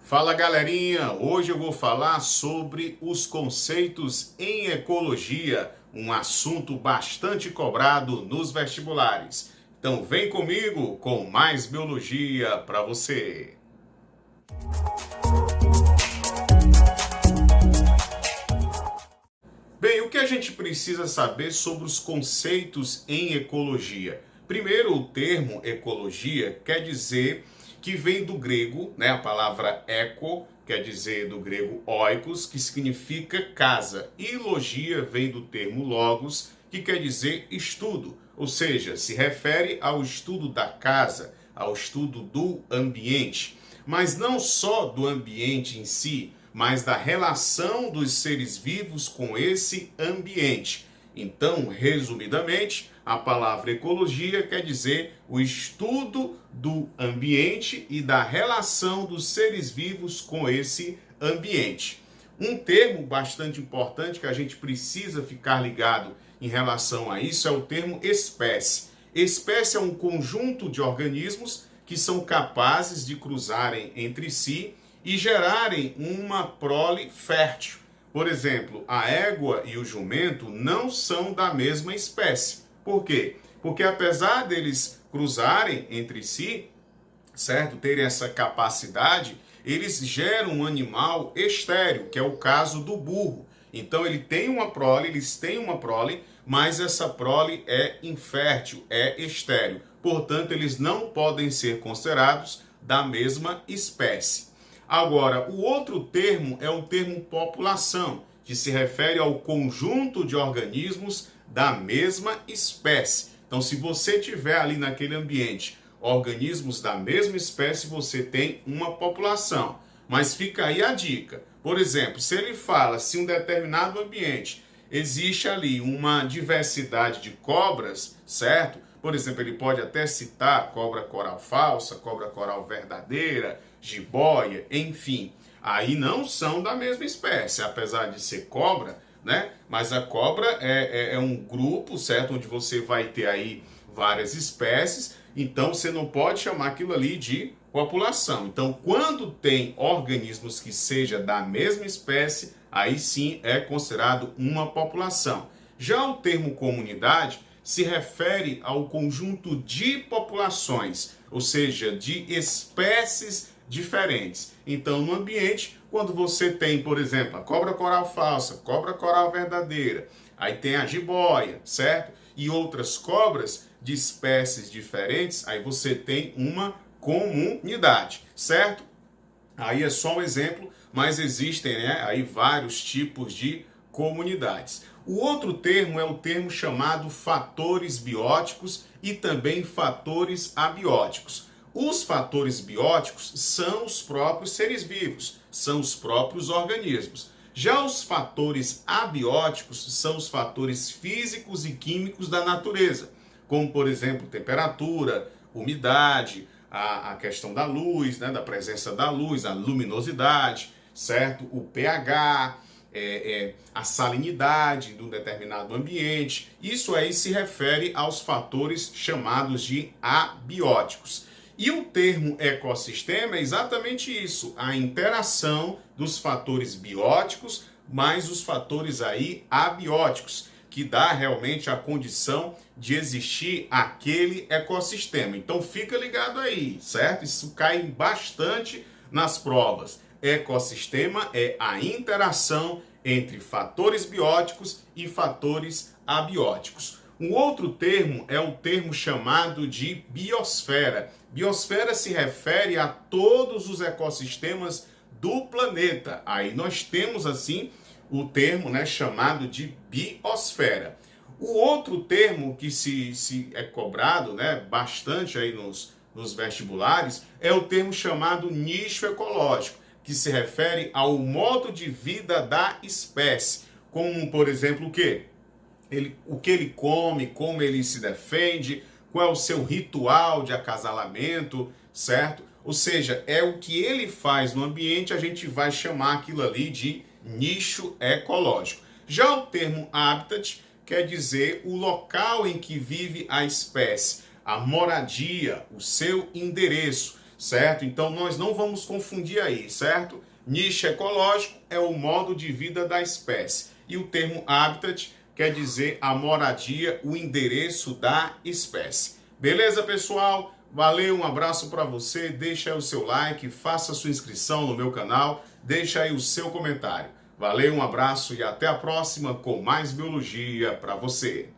Fala galerinha, hoje eu vou falar sobre os conceitos em ecologia, um assunto bastante cobrado nos vestibulares. Então vem comigo com mais biologia para você. Bem, o que a gente precisa saber sobre os conceitos em ecologia? Primeiro, o termo ecologia quer dizer que vem do grego, né? A palavra eco quer dizer do grego oikos, que significa casa. E logia vem do termo logos, que quer dizer estudo, ou seja, se refere ao estudo da casa, ao estudo do ambiente. Mas não só do ambiente em si, mas da relação dos seres vivos com esse ambiente. Então, resumidamente, a palavra ecologia quer dizer o estudo do ambiente e da relação dos seres vivos com esse ambiente. Um termo bastante importante que a gente precisa ficar ligado em relação a isso é o termo espécie. Espécie é um conjunto de organismos que são capazes de cruzarem entre si e gerarem uma prole fértil. Por exemplo, a égua e o jumento não são da mesma espécie. Por quê? Porque apesar deles cruzarem entre si, certo? Terem essa capacidade, eles geram um animal estéril, que é o caso do burro. Então eles têm uma prole, mas essa prole é infértil, é estéril. Portanto, eles não podem ser considerados da mesma espécie. Agora, o outro termo é o termo população, que se refere ao conjunto de organismos da mesma espécie. Então, se você tiver ali naquele ambiente organismos da mesma espécie, você tem uma população. Mas fica aí a dica. Por exemplo, se ele fala se um determinado ambiente existe ali uma diversidade de cobras, certo? Por exemplo, ele pode até citar cobra coral falsa, cobra coral verdadeira, jiboia, enfim. Aí não são da mesma espécie, apesar de ser cobra, né? Mas a cobra é um grupo, certo? Onde você vai ter aí várias espécies, então você não pode chamar aquilo ali de população. Então, quando tem organismos que sejam da mesma espécie, aí sim é considerado uma população. Já o termo comunidade se refere ao conjunto de populações, ou seja, de espécies diferentes. Então, no ambiente, quando você tem, por exemplo, a cobra coral falsa, cobra coral verdadeira, aí tem a jiboia, certo? E outras cobras de espécies diferentes, aí você tem uma comunidade, certo? Aí é só um exemplo, mas existem, né, aí vários tipos de comunidades. O outro termo é o termo chamado fatores bióticos e também fatores abióticos. Os fatores bióticos são os próprios seres vivos, são os próprios organismos. Já os fatores abióticos são os fatores físicos e químicos da natureza, como, por exemplo, temperatura, umidade, a questão da luz, né, da presença da luz, a luminosidade, certo? O pH, a salinidade de um determinado ambiente. Isso aí se refere aos fatores chamados de abióticos. E o termo ecossistema é exatamente isso, a interação dos fatores bióticos mais os fatores aí abióticos, que dá realmente a condição de existir aquele ecossistema. Então fica ligado aí, certo? Isso cai bastante nas provas. Ecossistema é a interação entre fatores bióticos e fatores abióticos. Um outro termo é o termo chamado de biosfera. Biosfera se refere a todos os ecossistemas do planeta. Aí nós temos assim o termo, né, chamado de biosfera. O outro termo que se é cobrado, né, bastante aí nos vestibulares é o termo chamado nicho ecológico, que se refere ao modo de vida da espécie, como, por exemplo, o que ele come, como ele se defende, qual é o seu ritual de acasalamento, certo? Ou seja, é o que ele faz no ambiente, a gente vai chamar aquilo ali de nicho ecológico. Já o termo habitat quer dizer o local em que vive a espécie, a moradia, o seu endereço. certo? Então nós não vamos confundir aí, certo? Nicho ecológico é o modo de vida da espécie e o termo habitat quer dizer a moradia, o endereço da espécie. Beleza, pessoal? Valeu, um abraço para você, deixa aí o seu like, faça a sua inscrição no meu canal, deixa aí o seu comentário. Valeu, um abraço e até a próxima com mais biologia para você.